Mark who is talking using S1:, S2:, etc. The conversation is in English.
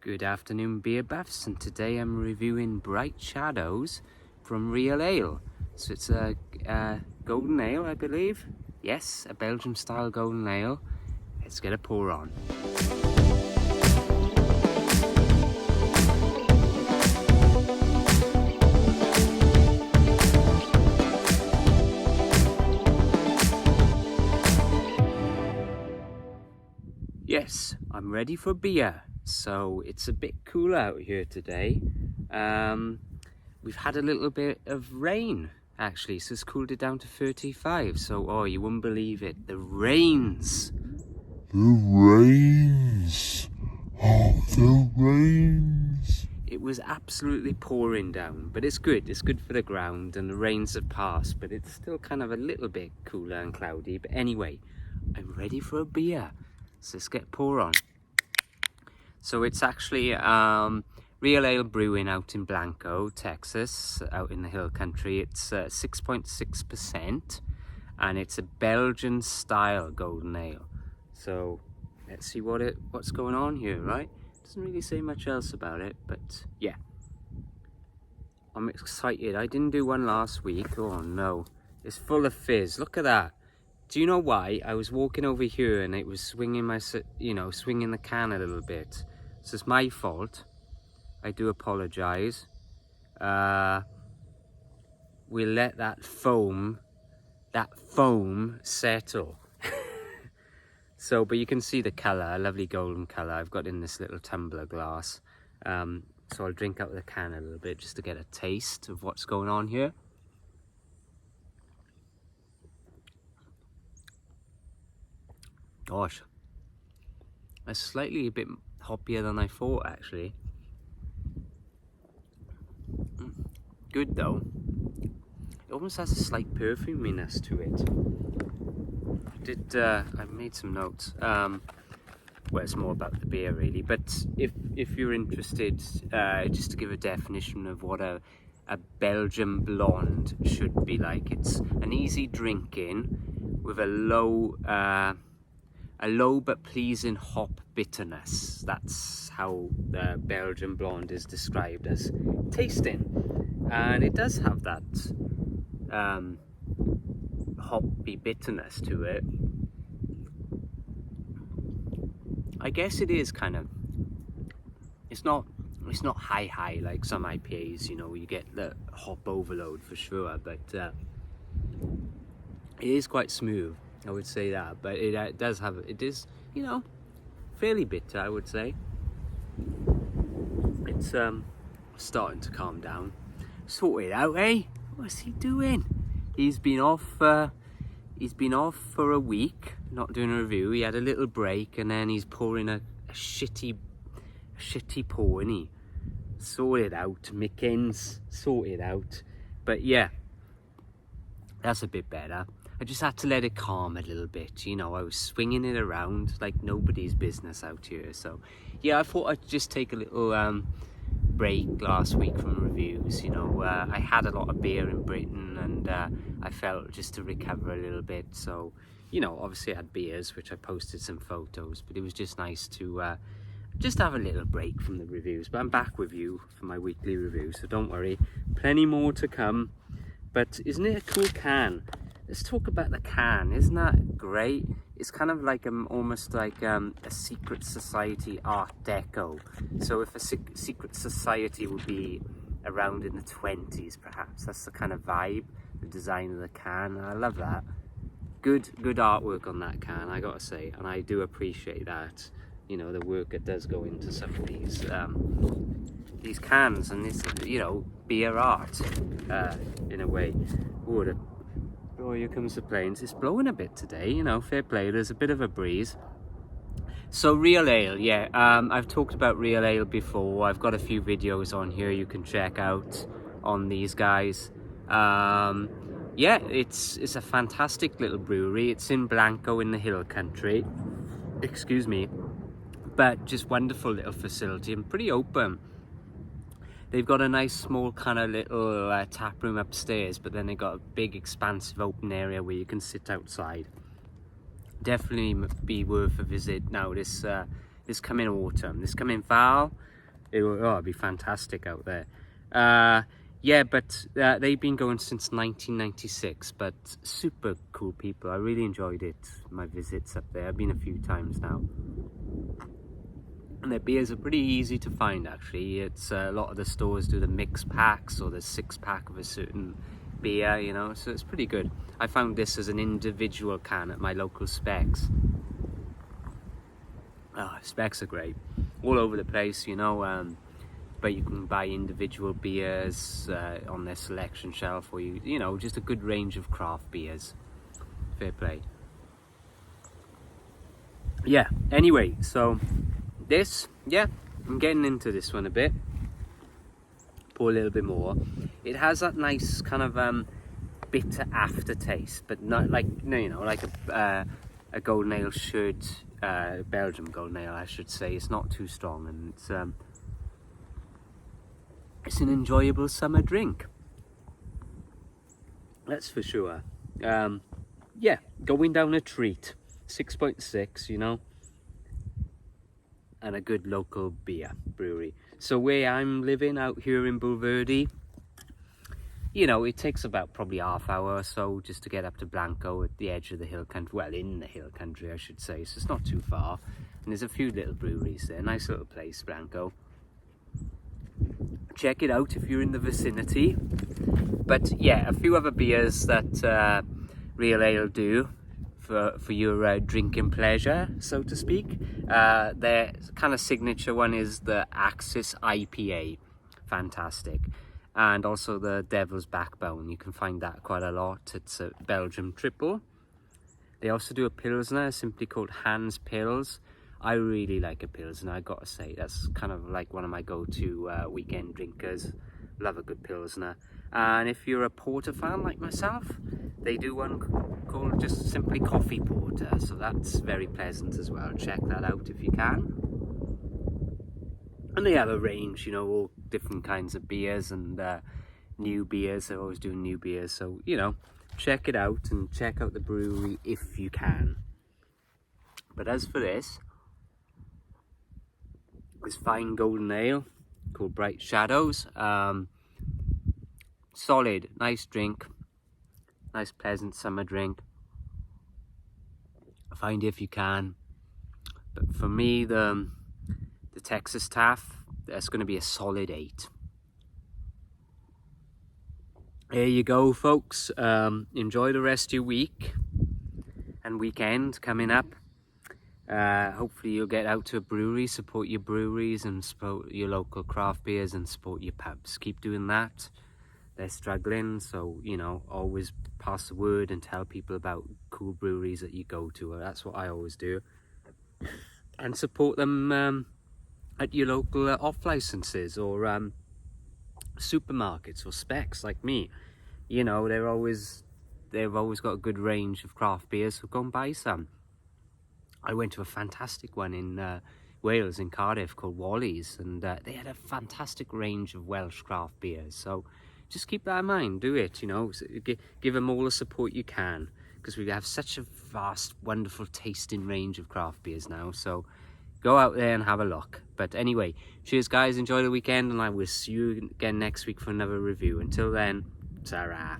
S1: Good afternoon, beer buffs, and today I'm reviewing Bright Shadows from Real Ale. So it's a golden ale, I believe. Yes, a Belgian style golden ale. Let's get a pour on. Yes, I'm ready for beer. So it's a bit cool out here today. We've had a little bit of rain actually, so it's cooled it down to 35. So, oh, you wouldn't believe it. The rains. Oh, the rains. It was absolutely pouring down, but it's good. It's good for the ground, and the rains have passed, but it's still kind of a little bit cooler and cloudy. But anyway, I'm ready for a beer. So let's get pour on. So it's actually Real Ale Brewing out in Blanco, Texas, out in the hill country. It's 6.6%, and it's a Belgian style golden ale. So let's see what's going on here, right? Doesn't really say much else about it, but yeah. I'm excited. I didn't do one last week. Oh no, it's full of fizz. Look at that. Do you know why? I was walking over here and it was swinging swinging the can a little bit. So it's my fault. I do apologize. We'll let that foam settle. So, but you can see the color, a lovely golden color. I've got in this little tumbler glass. So I'll drink out of the can a little bit just to get a taste of what's going on here. Gosh, it's slightly a bit hoppier than I thought actually. Good though. It almost has a slight perfuminess to it. I made some notes. Well, it's more about the beer really, but if you're interested, just to give a definition of what a Belgian blonde should be like. It's an easy drinking with a low but pleasing hop bitterness. That's how the Belgian blonde is described as tasting, and it does have that hoppy bitterness to it. I guess it is kind of. It's not high like some IPAs. You know, you get the hop overload for sure, but it is quite smooth. I would say that, but it is, you know, fairly bitter, I would say. It's starting to calm down. Sort it out, eh? What's he doing? He's been off for a week, not doing a review. He had a little break, and then he's pouring a shitty pour, isn't he? Sort it out, Mickens. Sort it out. But yeah, that's a bit better. I just had to let it calm a little bit, you know. I was swinging it around like nobody's business out here. So yeah, I thought I'd just take a little break last week from reviews. You know, I had a lot of beer in Britain, and I felt just to recover a little bit. So, you know, obviously I had beers, which I posted some photos, but it was just nice to just have a little break from the reviews. But I'm back with you for my weekly review, so don't worry, plenty more to come. But isn't it a cool can? Let's talk about the can. Isn't that great? It's kind of like almost like a secret society art deco. So if a secret society would be around in the 20s, perhaps, that's the kind of vibe, the design of the can. I love that. Good artwork on that can, I gotta say, and I do appreciate that. You know, the work that does go into some of these cans, and this, you know, beer art in a way. Oh, here comes the planes. It's blowing a bit today, you know, fair play. There's a bit of a breeze. So Real Ale, yeah, I've talked about Real Ale before. I've got a few videos on here you can check out on these guys. Yeah, it's a fantastic little brewery. It's in Blanco in the hill country. Excuse me. But just wonderful little facility and pretty open. They've got a nice small kind of little tap room upstairs, but then they've got a big expansive open area where you can sit outside. Definitely be worth a visit now this coming autumn. This coming fall, It'd be fantastic out there. Yeah, but they've been going since 1996, but super cool people. I really enjoyed it, my visits up there. I've been a few times now. And their beers are pretty easy to find, actually. It's a lot of the stores do the mix packs or the 6-pack of a certain beer, you know, so it's pretty good. I found this as an individual can at my local Specs. Specs are great. All over the place, you know, but you can buy individual beers on their selection shelf, or you know, just a good range of craft beers. Fair play. Yeah, anyway, so this, yeah, I'm getting into this one a bit. Pour a little bit more. It has that nice kind of bitter aftertaste, but not like, you know, like a golden ale should, Belgian golden ale, I should say. It's not too strong, and it's an enjoyable summer drink. That's for sure. Yeah, going down a treat. 6.6, you know, and a good local beer brewery. So where I'm living out here in Bulverde, you know, it takes about probably half hour or so just to get up to Blanco at the edge of the hill country. Well, in the hill country, I should say. So it's not too far. And there's a few little breweries there. Nice little place, Blanco. Check it out if you're in the vicinity. But yeah, a few other beers that Real Ale do for your drinking pleasure, so to speak. Their kind of signature one is the Axis IPA. Fantastic. And also the Devil's Backbone. You can find that quite a lot. It's a Belgium triple. They also do a Pilsner, simply called Hans Pils. I really like a Pilsner, I gotta say. That's kind of like one of my go-to weekend drinkers. Love a good Pilsner. And if you're a porter fan like myself, they do one called just simply Coffee Porter. So that's very pleasant as well. Check that out if you can. And they have a range, you know, all different kinds of beers and new beers. They're always doing new beers. So, you know, check it out and check out the brewery if you can. But as for this fine golden ale called Bright Shadows. Solid, nice drink. Nice, pleasant summer drink. Find it if you can. But for me, the Texas Taff, that's going to be a solid 8. There you go, folks. Enjoy the rest of your week and weekend coming up. Hopefully you'll get out to a brewery, support your breweries and support your local craft beers and support your pubs. Keep doing that. They're struggling, so, you know, always pass the word and tell people about cool breweries that you go to. That's what I always do. And support them at your local off licenses or supermarkets or Specs like me. You know, they've always got a good range of craft beers, so go and buy some. I went to a fantastic one in Wales, in Cardiff, called Wally's, and they had a fantastic range of Welsh craft beers. So just keep that in mind. Do it, you know, give them all the support you can, because we have such a vast, wonderful tasting range of craft beers now. So go out there and have a look. But anyway, cheers guys, enjoy the weekend, and I will see you again next week for another review. Until then, ta-ra.